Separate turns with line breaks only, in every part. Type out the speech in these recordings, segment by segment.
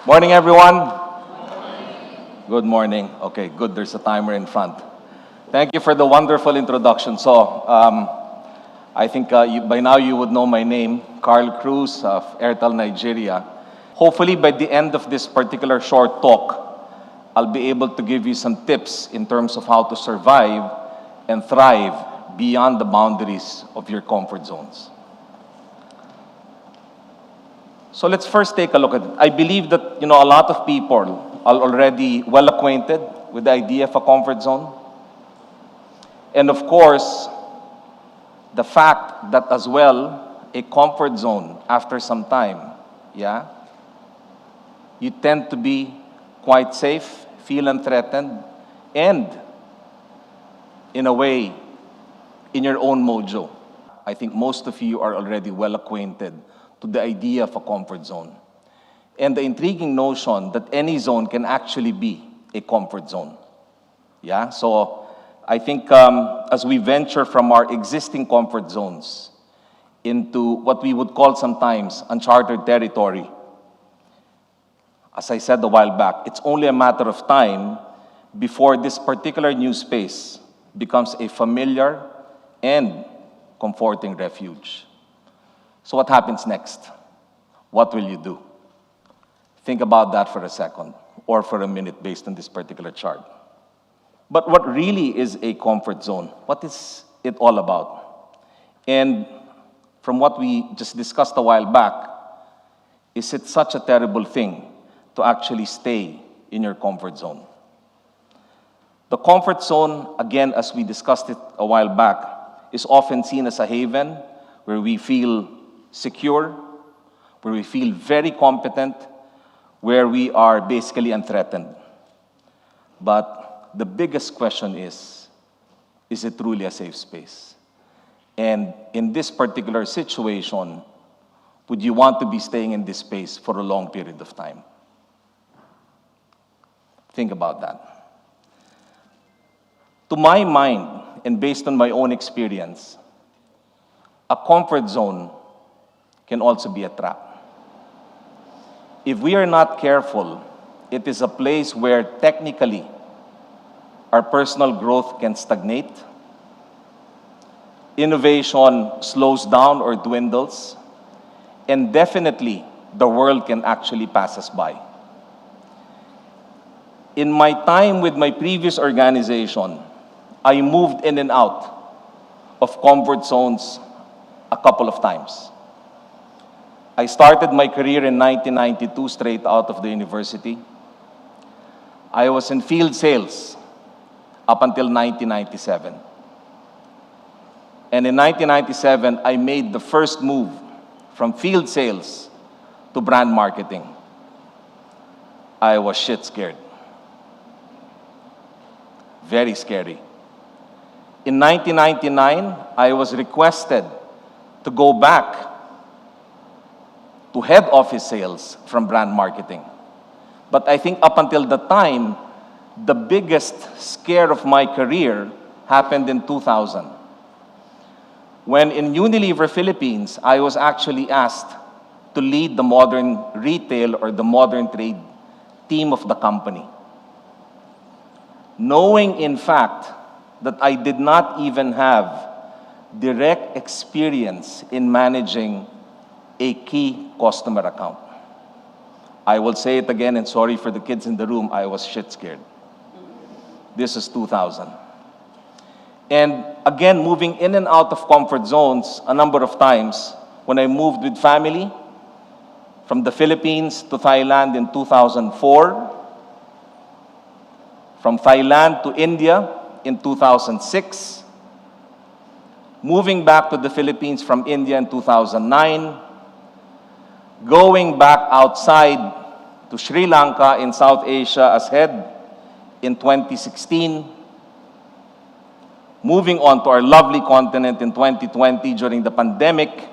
Morning, everyone. Good morning. Okay, good. There's a timer in front. Thank you for the wonderful introduction. I think by now you would know my name, Cruz of Airtel Nigeria. Hopefully, by the end of this particular short talk, I'll be able to give you some tips in terms of how to survive and thrive beyond the boundaries of your comfort zones. So let's first take a look at it. I believe that a lot of people are already well acquainted with the idea of a comfort zone. And of course, the fact that as well, a comfort zone after some time, you tend to be quite safe, feel unthreatened, and in a way, in your own mojo. I think most of you are already well acquainted to the idea of a comfort zone. And the intriguing notion that any zone can actually be a comfort zone. So I think as we venture from our existing comfort zones into what we would call sometimes uncharted territory, as I said a while back, it's only a matter of time before this particular new space becomes a familiar and comforting refuge. So what happens next? What will you do? Think about that for a second, or for a minute based on this particular chart. But what really is a comfort zone? What is it all about? And from what we just discussed a while back, is it such a terrible thing to actually stay in your comfort zone? The comfort zone, again, as we discussed it a while back, is often seen as a haven where we feel secure, where we feel very competent, where we are basically unthreatened. But the biggest question is it truly a safe space? And in this particular situation, would you want to be staying in this space for a long period of time? Think about that. To my mind, and based on my own experience, a comfort zone can also be a trap. If we are not careful, it is a place where technically our personal growth can stagnate, innovation slows down or dwindles, and definitely the world can actually pass us by. In my time with my previous organization, I moved in and out of comfort zones a couple of times. I started my career in 1992 straight out of the university. I was in field sales up until 1997. And in 1997, I made the first move from field sales to brand marketing. I was shit scared. Very scary. In 1999, I was requested to go back to head office sales from brand marketing. But I think up until the time, the biggest scare of my career happened in 2000. When in Unilever Philippines, I was actually asked to lead the modern retail or the modern trade team of the company. Knowing, in fact, that I did not even have direct experience in managing a key customer account. I will say it again, and sorry for the kids in the room, I was shit scared. This is 2000. And again, moving in and out of comfort zones a number of times. When I moved with family from the Philippines to Thailand in 2004, from Thailand to India in 2006, moving back to the Philippines from India in 2009, going back outside to Sri Lanka in South Asia as head in 2016, moving on to our lovely continent in 2020 during the pandemic,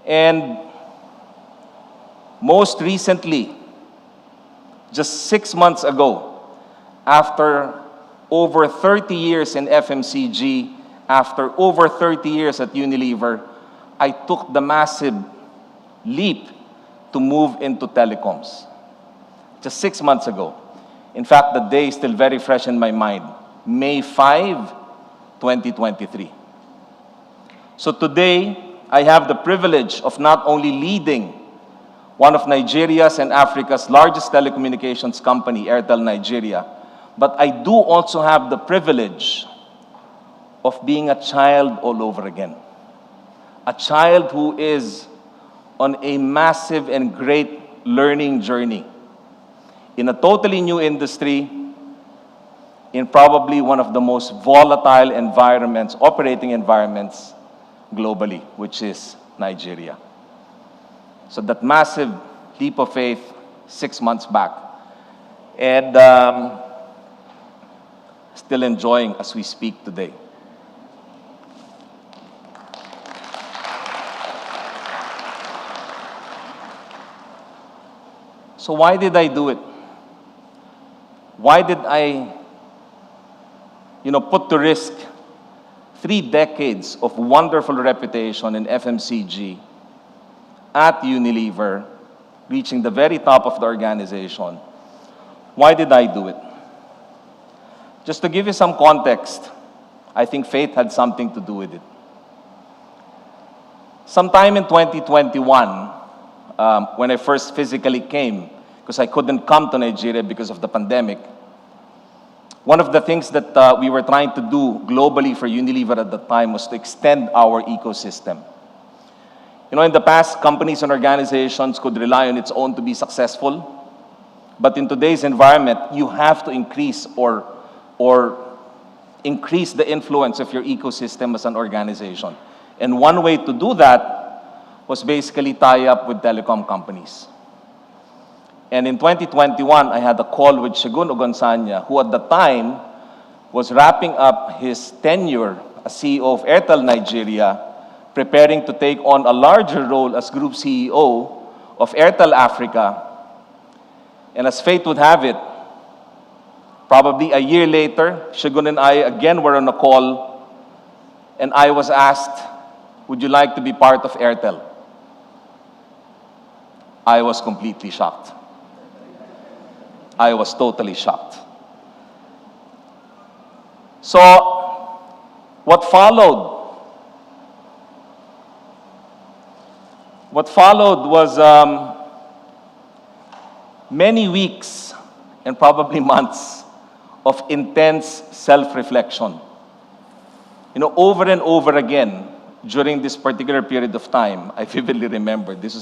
and most recently, just 6 months ago, after over 30 years in FMCG, after over 30 years at Unilever, I took the massive leap to move into telecoms. Just 6 months ago. In fact, the day is still very fresh in my mind. May 5, 2023. So today, I have the privilege of not only leading one of Nigeria's and Africa's largest telecommunications company, Airtel Nigeria, but I do also have the privilege of being a child all over again. A child who is on a massive and great learning journey in a totally new industry, in probably one of the most volatile environments, operating environments globally, which is Nigeria. So that massive leap of faith 6 months back. And still enjoying as we speak today. So why did I do it? Why did I, put to risk 3 decades of wonderful reputation in FMCG at Unilever, reaching the very top of the organization? Why did I do it? Just to give you some context, I think faith had something to do with it. Sometime in 2021, when I first physically came, because I couldn't come to Nigeria because of the pandemic, one of the things that we were trying to do globally for Unilever at the time was to extend our ecosystem. In the past, companies and organizations could rely on its own to be successful. But in today's environment, you have to increase or increase the influence of your ecosystem as an organization. And one way to do that was basically tie up with telecom companies. And in 2021, I had a call with Segun Ogunsanya, who at the time was wrapping up his tenure as CEO of Airtel Nigeria, preparing to take on a larger role as Group CEO of Airtel Africa. And as fate would have it, probably a year later, Segun and I again were on a call, and I was asked, would you like to be part of Airtel? I was completely shocked. I was totally shocked. So, what followed was many weeks and probably months of intense self-reflection. Over and over again, during this particular period of time, I vividly remember, this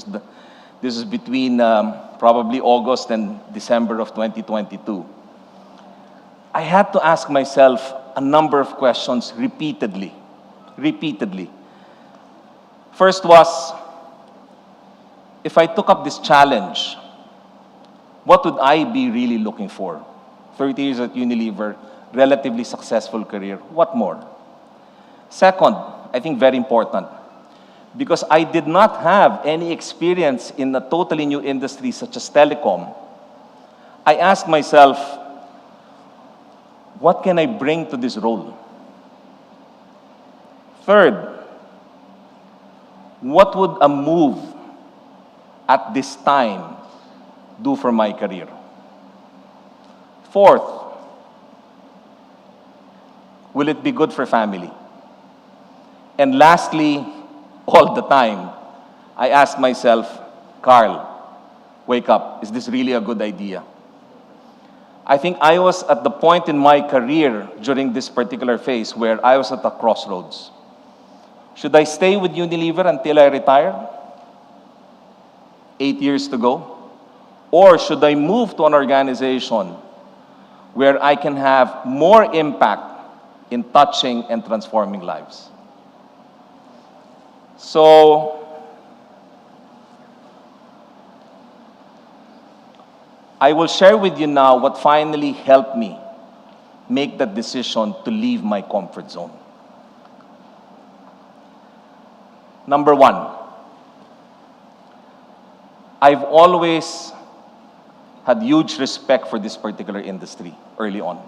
is between probably August and December of 2022. I had to ask myself a number of questions repeatedly. First was, if I took up this challenge, what would I be really looking for? 30 years at Unilever, relatively successful career. What more? Second, I think very important, because I did not have any experience in a totally new industry such as telecom, I asked myself, what can I bring to this role? Third, what would a move at this time do for my career? Fourth, will it be good for family? And lastly, all the time, I ask myself, Carl, wake up. Is this really a good idea? I think I was at the point in my career during this particular phase where I was at a crossroads. Should I stay with Unilever until I retire? 8 years to go. Or should I move to an organization where I can have more impact in touching and transforming lives? So, I will share with you now what finally helped me make that decision to leave my comfort zone. Number one, I've always had huge respect for this particular industry early on.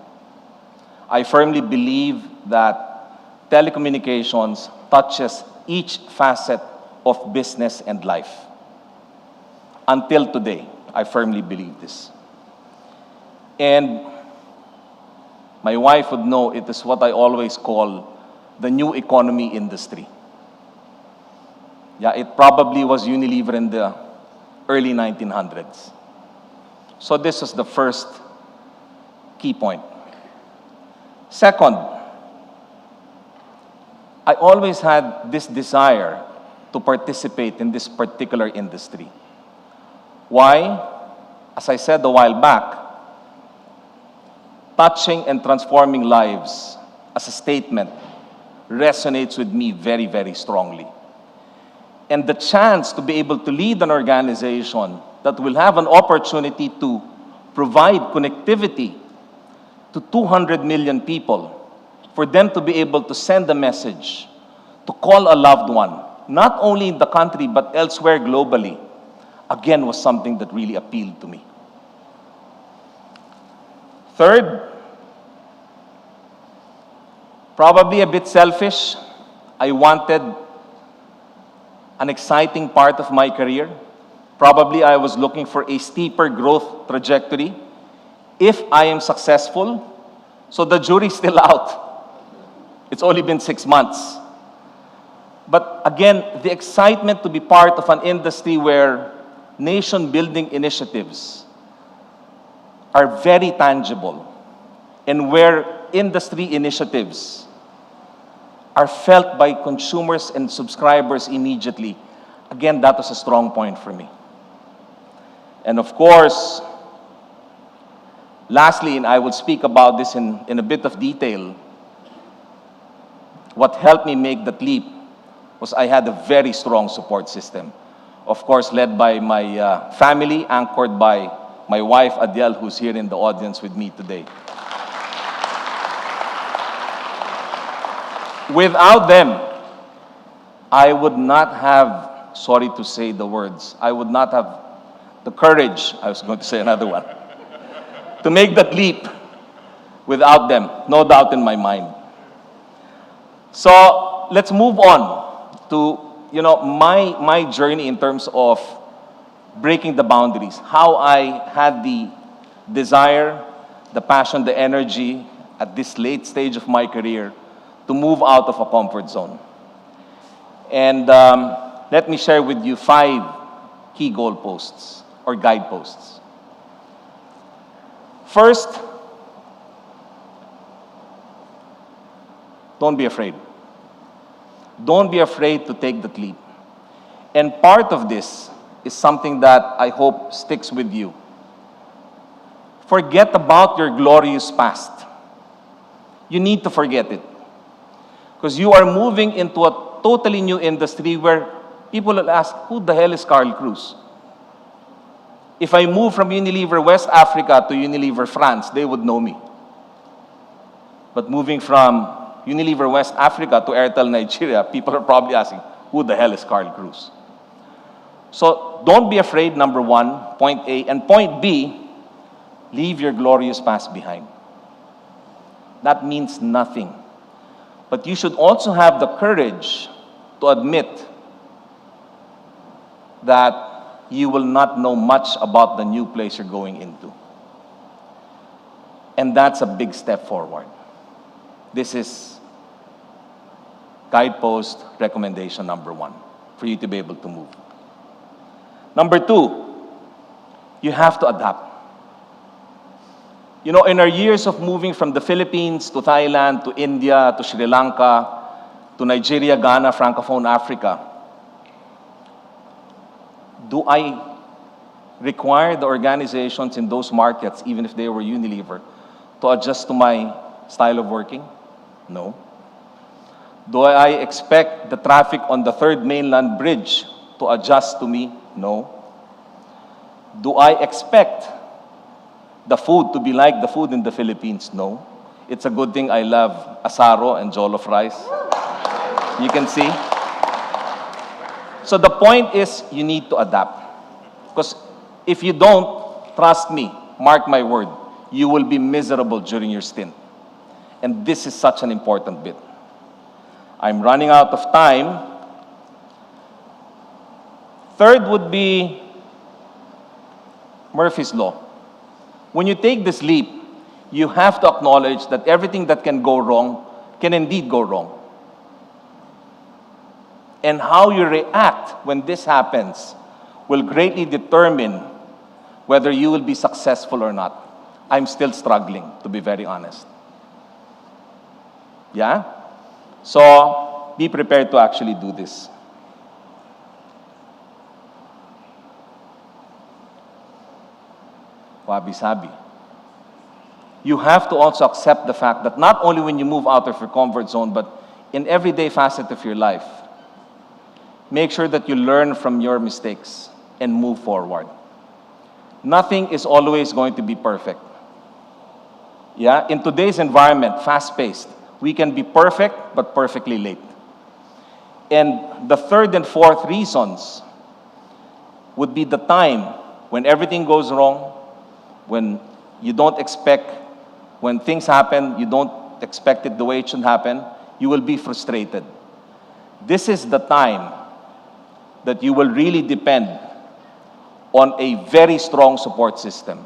I firmly believe that telecommunications touches each facet of business and life. Until today, I firmly believe this. And my wife would know it is what I always call the new economy industry. Yeah, it probably was Unilever in the early 1900s. So this was the first key point. Second, I always had this desire to participate in this particular industry. Why? As I said a while back, touching and transforming lives as a statement resonates with me very, very strongly. And the chance to be able to lead an organization that will have an opportunity to provide connectivity to 200 million people, for them to be able to send a message, to call a loved one, not only in the country but elsewhere globally, again, was something that really appealed to me. Third, probably a bit selfish, I wanted an exciting part of my career. Probably I was looking for a steeper growth trajectory. If I am successful, so the jury's still out. It's only been 6 months. But again, the excitement to be part of an industry where nation-building initiatives are very tangible and where industry initiatives are felt by consumers and subscribers immediately. Again, that was a strong point for me. And of course, lastly, and I will speak about this in a bit of detail, what helped me make that leap was I had a very strong support system. Of course, led by my family, anchored by my wife, Adele, who's here in the audience with me today. Without them, I would not have, sorry to say the words, I would not have the courage, I was going to say another one, to make that leap without them, no doubt in my mind. So let's move on to, my journey in terms of breaking the boundaries, how I had the desire, the passion, the energy at this late stage of my career to move out of a comfort zone. And let me share with you 5 key goalposts or guideposts. First, don't be afraid. Don't be afraid to take that leap. And part of this is something that I hope sticks with you. Forget about your glorious past. You need to forget it. Because you are moving into a totally new industry where people will ask, who the hell is Carl Cruz? If I move from Unilever West Africa to Unilever France, they would know me. But moving from Unilever West Africa to Airtel Nigeria, people are probably asking, who the hell is Carl Cruz? So don't be afraid, number one, point A. And point B, leave your glorious past behind. That means nothing. But you should also have the courage to admit that you will not know much about the new place you're going into. And that's a big step forward. This is guidepost recommendation number 1 for you to be able to move. Number 2, you have to adapt. In our years of moving from the Philippines to Thailand to India to Sri Lanka to Nigeria, Ghana, Francophone Africa, do I require the organizations in those markets, even if they were Unilever, to adjust to my style of working? No. Do I expect the traffic on the third mainland bridge to adjust to me? No. Do I expect the food to be like the food in the Philippines? No. It's a good thing I love asaro and jollof rice. You can see. So the point is, you need to adapt. Because if you don't, trust me, mark my word, you will be miserable during your stint. And this is such an important bit. I'm running out of time. Third would be Murphy's Law. When you take this leap, you have to acknowledge that everything that can go wrong can indeed go wrong. And how you react when this happens will greatly determine whether you will be successful or not. I'm still struggling, to be very honest. Yeah? So, be prepared to actually do this. Wabi-sabi. You have to also accept the fact that not only when you move out of your comfort zone, but in everyday facet of your life, make sure that you learn from your mistakes and move forward. Nothing is always going to be perfect. Yeah? In today's environment, fast-paced, we can be perfect, but perfectly late. And the third and fourth reasons would be the time when everything goes wrong, when you don't expect, when things happen, you don't expect it the way it should happen, you will be frustrated. This is the time that you will really depend on a very strong support system.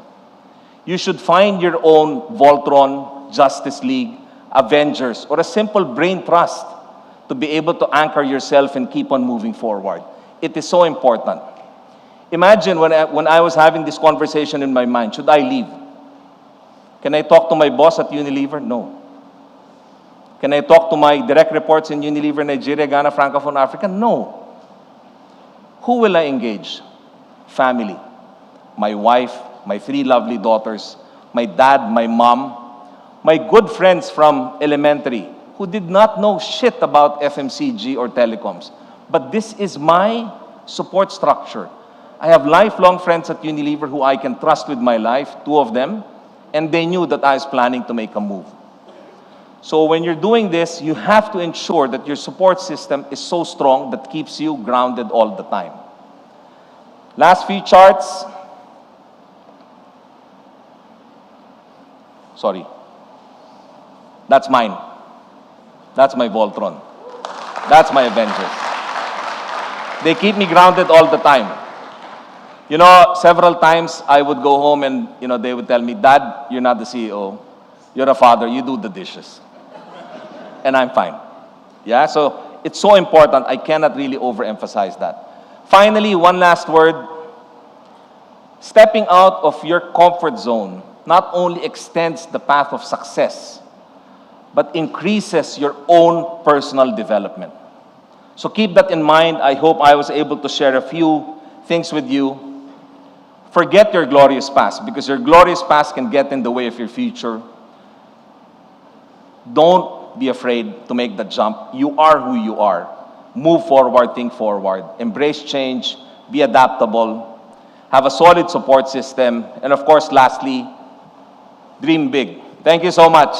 You should find your own Voltron, Justice League, Avengers, or a simple brain trust to be able to anchor yourself and keep on moving forward. It is so important. Imagine when I was having this conversation in my mind, should I leave? Can I talk to my boss at Unilever? No. Can I talk to my direct reports in Unilever, Nigeria, Ghana, Francophone Africa? No. Who will I engage? Family. My wife, my 3 lovely daughters, my dad, my mom, my good friends from elementary who did not know shit about FMCG or telecoms. But this is my support structure. I have lifelong friends at Unilever who I can trust with my life, 2 of them, and they knew that I was planning to make a move. So when you're doing this, you have to ensure that your support system is so strong that keeps you grounded all the time. Last few charts. Sorry. That's mine. That's my Voltron. That's my Avengers. They keep me grounded all the time. You know, several times I would go home and, they would tell me, Dad, you're not the CEO. You're a father. You do the dishes. And I'm fine. Yeah, so it's so important. I cannot really overemphasize that. Finally, one last word. Stepping out of your comfort zone not only extends the path of success, but increases your own personal development. So keep that in mind. I hope I was able to share a few things with you. Forget your glorious past, because your glorious past can get in the way of your future. Don't be afraid to make the jump. You are who you are. Move forward, think forward. Embrace change, be adaptable, have a solid support system, and of course, lastly, dream big. Thank you so much.